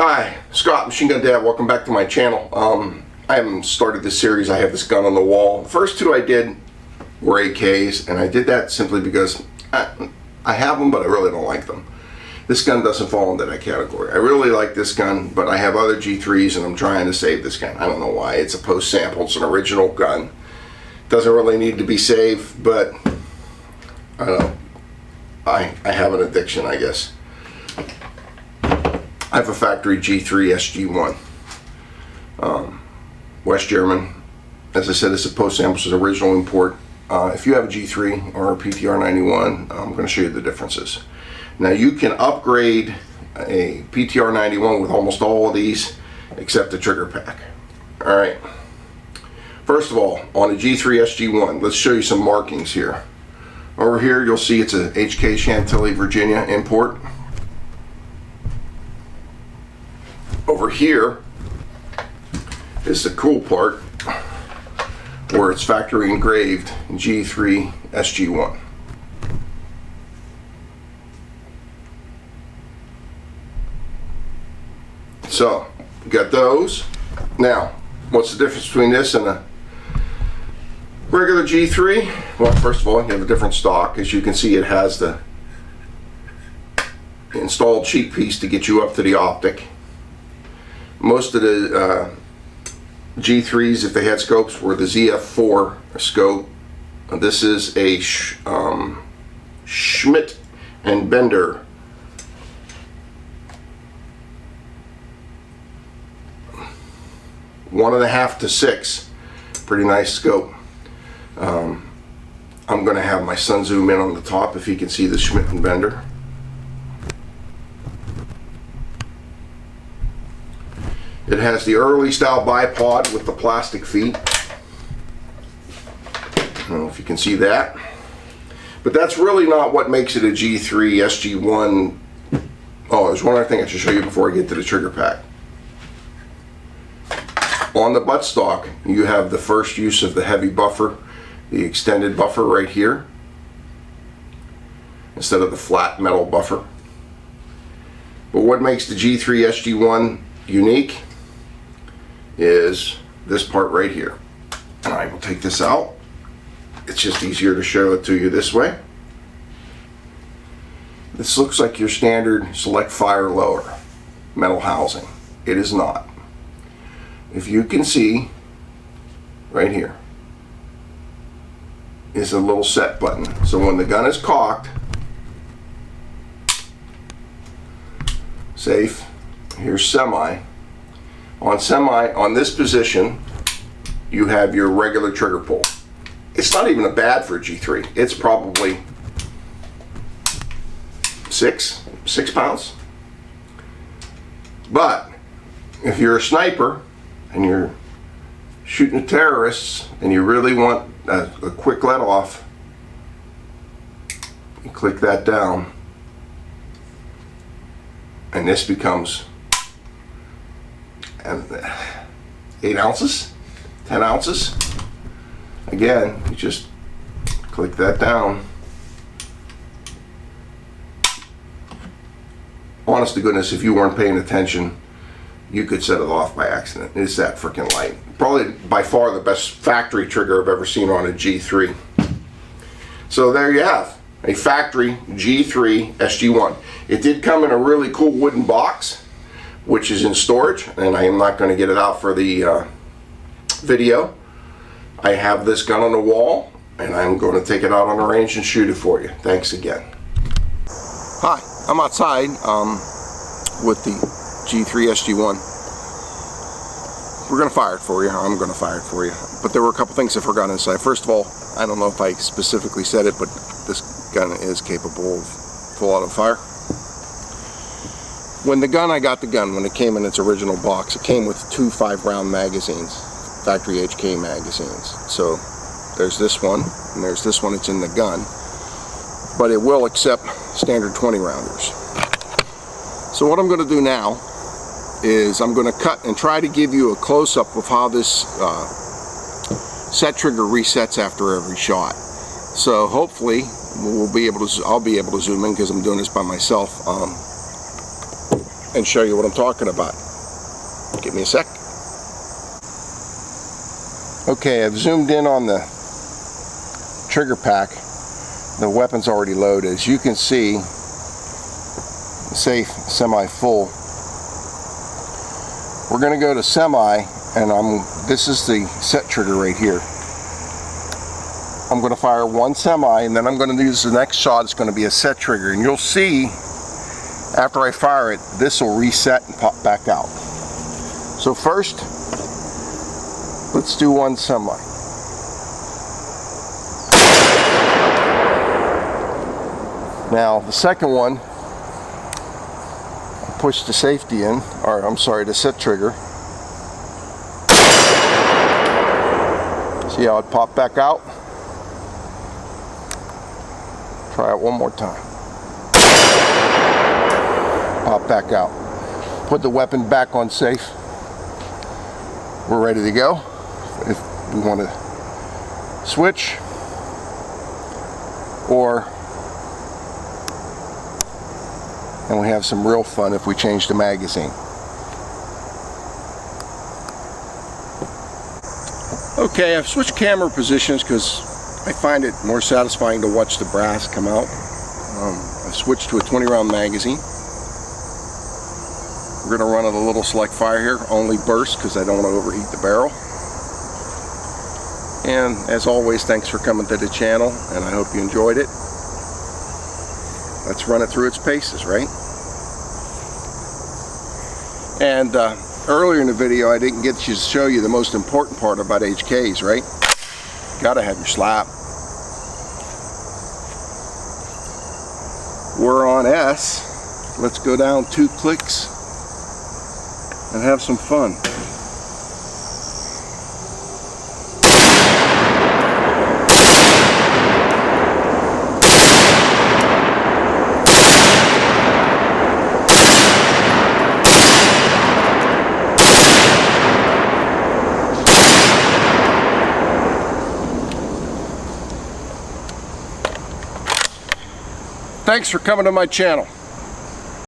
Hi, Scott, Machine Gun Dad. Welcome back to my channel. I haven't started this series. I have this gun on the wall. The first two I did were AKs, and I did that simply because I have them, but I really don't like them. This gun doesn't fall into that category. I really like this gun, but I have other G3s, and I'm trying to save this gun. I don't know why. It's a post sample. It's an original gun. Doesn't really need to be saved, but I don't know. I have an addiction, I guess. I have a factory G3SG1, West German. As I said, it's a post sample, it's an original import. If you have a G3 or a PTR91, I'm going to show you the differences. Now you can upgrade a PTR91 with almost all of these except the trigger pack. Alright, first of all, on a G3SG1, let's show you some markings here. Over here you'll see it's a HK Chantilly, Virginia import. Over here is the cool part where it's factory engraved G3SG1. So, we got those. Now, what's the difference between this and a regular G3? Well, first of all, you have a different stock. As you can see, it has the installed cheek piece to get you up to the optic. Most of the G3s, if they had scopes, were the ZF4 scope. This is a Schmidt and Bender 1.5 to 6. Pretty nice scope. I'm going to have my son zoom in on the top if he can see the Schmidt and Bender. It has the early style bipod with the plastic feet. I don't know if you can see that. But that's really not what makes it a G3SG1. Oh, there's one other thing I should show you before I get to the trigger pack. On the buttstock, you have the first use of the heavy buffer, the extended buffer right here, instead of the flat metal buffer. But what makes the G3SG1 unique is this part right here. And I will take this out. It's just easier to show it to you this way. This looks like your standard select fire lower metal housing. It is not. If you can see right here is a little set button. So when the gun is cocked, safe, here's semi. On semi, on this position, you have your regular trigger pull. It's not even a bad for a G3. It's probably 6 pounds. But if you're a sniper and you're shooting at terrorists and you really want a quick let off, you click that down and this becomes 8 ounces, 10 ounces. Again, you just click that down. Honest to goodness, if you weren't paying attention, you could set it off by accident. It's that freaking light. Probably by far the best factory trigger I've ever seen on a G3. So there you have a factory G3SG1. It did come in a really cool wooden box, which is in storage, and I am not going to get it out for the video. I have this gun on the wall, and I'm going to take it out on the range and shoot it for you. Thanks again. Hi, I'm outside with the G3SG1. We're going to fire it for you. I'm going to fire it for you. But there were a couple things I forgot inside. First of all, I don't know if I specifically said it, but this gun is capable of full auto fire. When I got the gun, when it came in its original box, it came with 2 5-round magazines, factory HK magazines. So there's this one, and there's this one. It's in the gun, but it will accept standard 20 rounders. So what I'm going to do now is I'm going to cut and try to give you a close-up of how this set trigger resets after every shot. So hopefully I'll be able to zoom in because I'm doing this by myself. and show you what I'm talking about. Give me a sec. Okay, I've zoomed in on the trigger pack. The weapon's already loaded. As you can see, safe, semi-full. We're going to go to semi, and this is the set trigger right here. I'm going to fire one semi, and then I'm going to use the next shot. It's going to be a set trigger, and you'll see after I fire it, this will reset and pop back out. So first, let's do one semi. Now the second one, push the safety in, or I'm sorry, the set trigger. See how it popped back out? Try it one more time. Pop back out. Put the weapon back on safe. We're ready to go. If we want to switch, and we have some real fun if we change the magazine. Okay, I've switched camera positions because I find it more satisfying to watch the brass come out. I've switched to a 20 round magazine. We're going to run it a little select fire here, only burst because I don't want to overheat the barrel. And as always, thanks for coming to the channel, and I hope you enjoyed it. Let's run it through its paces, right? And earlier in the video, I didn't get to show you the most important part about HKs, right? You gotta have your slap. We're on S. Let's go down 2 clicks and have some fun. Thanks for coming to my channel.